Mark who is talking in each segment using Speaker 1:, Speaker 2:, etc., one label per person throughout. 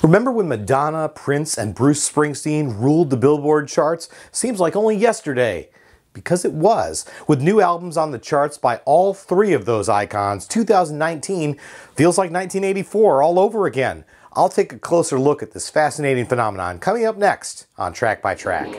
Speaker 1: Remember when Madonna, Prince, and Bruce Springsteen ruled the Billboard charts? Seems like only yesterday. Because it was. With new albums on the charts by all three of those icons, 2019 feels like 1984 all over again. I'll take a closer look at this fascinating phenomenon coming up next on Track by Track.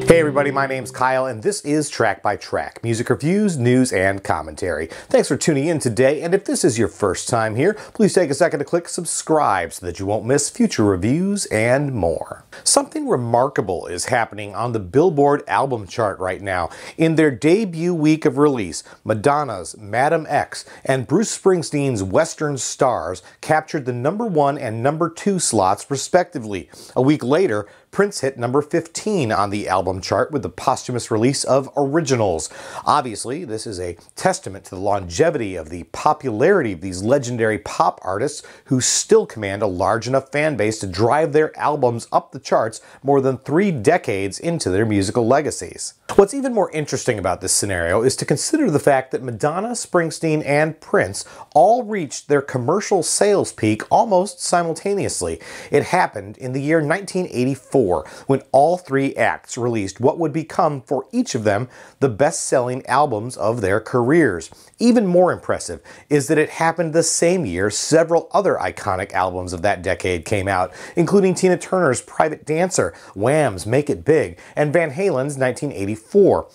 Speaker 1: Hey everybody, my name's Kyle and this is Track by Track, music reviews, news, and commentary. Thanks for tuning in today, and if this is your first time here, please take a second to click subscribe so that you won't miss future reviews and more. Something remarkable is happening on the Billboard album chart right now. In their debut week of release, Madonna's Madam X and Bruce Springsteen's Western Stars captured the #1 and #2 slots respectively. A week later, Prince hit number 15 on the album chart with the posthumous release of Originals. Obviously, this is a testament to the longevity of the popularity of these legendary pop artists who still command a large enough fan base to drive their albums up the charts more than 3 decades into their musical legacies. What's even more interesting about this scenario is to consider the fact that Madonna, Springsteen, and Prince all reached their commercial sales peak almost simultaneously. It happened in the year 1984, when all three acts released what would become, for each of them, the best-selling albums of their careers. Even more impressive is that it happened the same year several other iconic albums of that decade came out, including Tina Turner's Private Dancer, Wham's Make It Big, and Van Halen's 1984.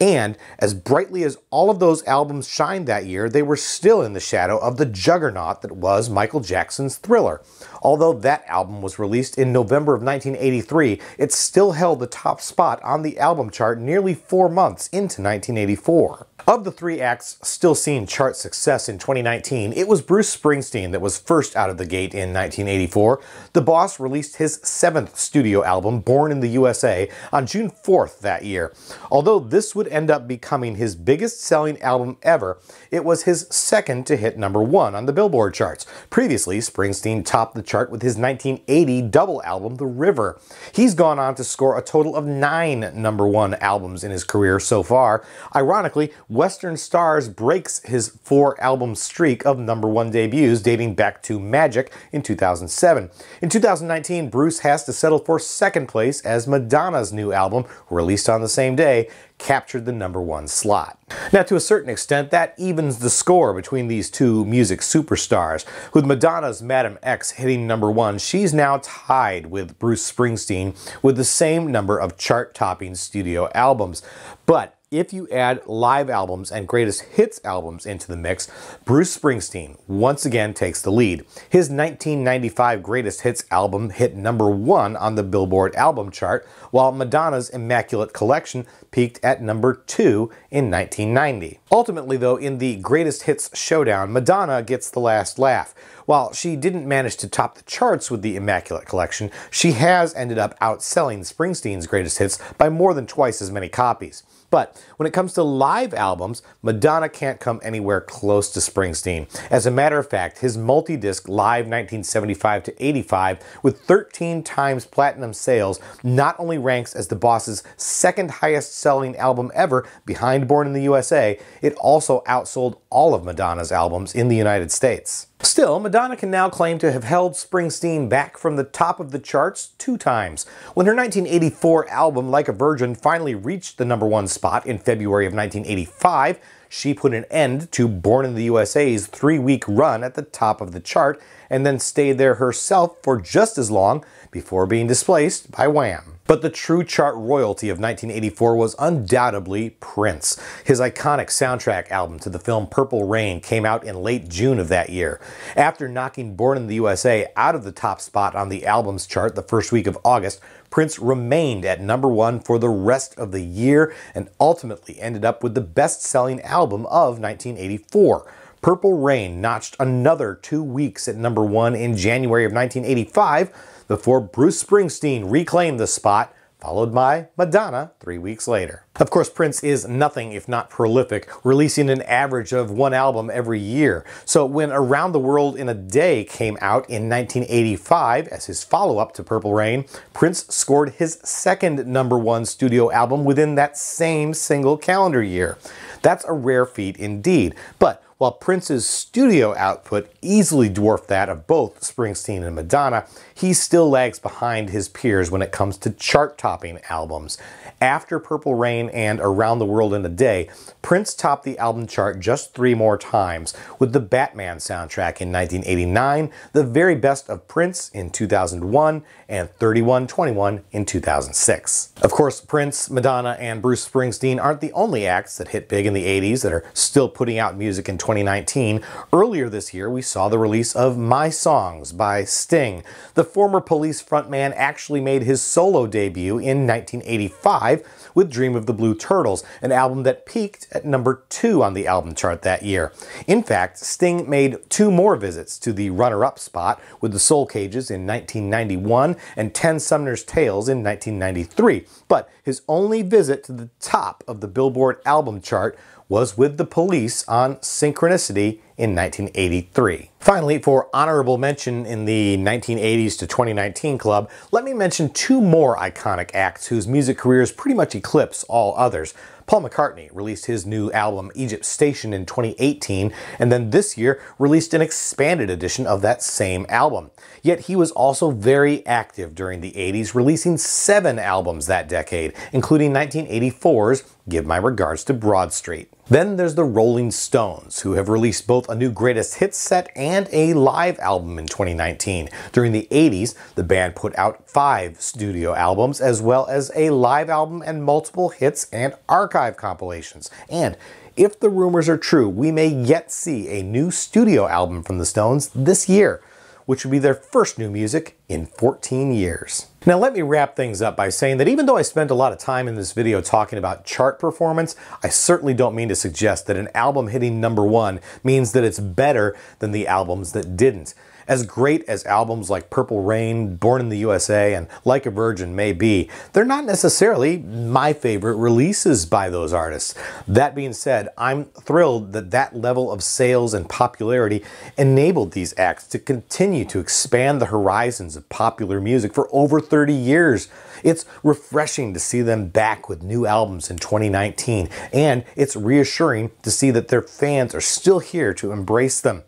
Speaker 1: And as brightly as all of those albums shined that year, they were still in the shadow of the juggernaut that was Michael Jackson's Thriller. Although that album was released in November of 1983, it still held the top spot on the album chart nearly 4 months into 1984. Of the three acts still seeing chart success in 2019, it was Bruce Springsteen that was first out of the gate in 1984. The Boss released his 7th studio album, Born in the USA, on June 4th that year. Although this would end up becoming his biggest selling album ever, it was his second to hit #1 on the Billboard charts. Previously, Springsteen topped the chart with his 1980 double album, The River. He's gone on to score a total of 9 #1 albums in his career so far. Ironically, Western Stars breaks his 4-album streak of #1 debuts dating back to Magic in 2007. In 2019, Bruce has to settle for second place as Madonna's new album, released on the same day, captured the #1 slot. Now, to a certain extent, that evens the score between these two music superstars. With Madonna's Madam X hitting #1, she's now tied with Bruce Springsteen with the same number of chart-topping studio albums. But if you add live albums and greatest hits albums into the mix, Bruce Springsteen once again takes the lead. His 1995 greatest hits album hit #1 on the Billboard album chart, while Madonna's Immaculate Collection peaked at #2 in 1990. Ultimately, though, in the greatest hits showdown, Madonna gets the last laugh. While she didn't manage to top the charts with the Immaculate Collection, she has ended up outselling Springsteen's greatest hits by more than twice as many copies. But when it comes to live albums, Madonna can't come anywhere close to Springsteen. As a matter of fact, his multi-disc Live 1975 to 85 with 13 times platinum sales not only ranks as the Boss's second highest selling album ever behind Born in the USA, it also outsold all of Madonna's albums in the United States. Still, Madonna can now claim to have held Springsteen back from the top of the charts 2 times. When her 1984 album Like a Virgin finally reached the #1 spot in February of 1985, she put an end to Born in the USA's 3-week run at the top of the chart and then stayed there herself for just as long before being displaced by Wham. But the true chart royalty of 1984 was undoubtedly Prince. His iconic soundtrack album to the film Purple Rain came out in late June of that year. After knocking Born in the USA out of the top spot on the albums chart the first week of August, Prince remained at #1 for the rest of the year and ultimately ended up with the best-selling album of 1984. Purple Rain notched another 2 weeks at #1 in January of 1985 before Bruce Springsteen reclaimed the spot, followed by Madonna 3 weeks later. Of course, Prince is nothing if not prolific, releasing an average of 1 album every year. So when Around the World in a Day came out in 1985 as his follow-up to Purple Rain, Prince scored his second #1 studio album within that same single calendar year. That's a rare feat indeed. But While Prince's studio output easily dwarfed that of both Springsteen and Madonna, he still lags behind his peers when it comes to chart-topping albums. After Purple Rain and Around the World in a Day, Prince topped the album chart just 3 more times, with the Batman soundtrack in 1989, The Very Best of Prince in 2001, and 3121 in 2006. Of course, Prince, Madonna, and Bruce Springsteen aren't the only acts that hit big in the 80s that are still putting out music in 2019. Earlier this year, we saw the release of My Songs by Sting. The former Police frontman actually made his solo debut in 1985 with Dream of the Blue Turtles, an album that peaked at number 2 on the album chart that year. In fact, Sting made 2 more visits to the runner-up spot with the Soul Cages in 1991 and 10 Sumner's Tales in 1993, but his only visit to the top of the Billboard album chart was with the Police on Synchronicity in 1983. Finally, for honorable mention in the 1980s to 2019 club, let me mention 2 more iconic acts whose music careers pretty much eclipse all others. Paul McCartney released his new album Egypt Station in 2018, and then this year released an expanded edition of that same album. Yet he was also very active during the 80s, releasing 7 albums that decade, including 1984's Give My Regards to Broad Street. Then there's the Rolling Stones, who have released both a new greatest hits set and a live album in 2019. During the 80s, the band put out 5 studio albums, as well as a live album and multiple hits and archive compilations. And if the rumors are true, we may yet see a new studio album from the Stones this year, which would be their first new music in 14 years. Now let me wrap things up by saying that even though I spent a lot of time in this video talking about chart performance, I certainly don't mean to suggest that an album hitting number 1 means that it's better than the albums that didn't. As great as albums like Purple Rain, Born in the USA, and Like a Virgin may be, they're not necessarily my favorite releases by those artists. That being said, I'm thrilled that that level of sales and popularity enabled these acts to continue to expand the horizons of popular music for over 30 years. It's refreshing to see them back with new albums in 2019, and it's reassuring to see that their fans are still here to embrace them.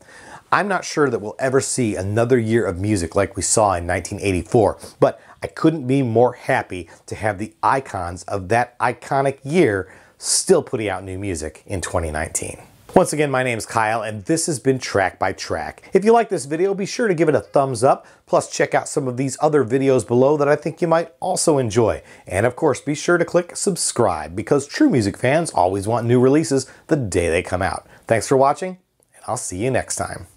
Speaker 1: I'm not sure that we'll ever see another year of music like we saw in 1984, but I couldn't be more happy to have the icons of that iconic year still putting out new music in 2019. Once again, my name's Kyle, and this has been Track by Track. If you like this video, be sure to give it a thumbs up, plus check out some of these other videos below that I think you might also enjoy. And of course, be sure to click subscribe, because true music fans always want new releases the day they come out. Thanks for watching, and I'll see you next time.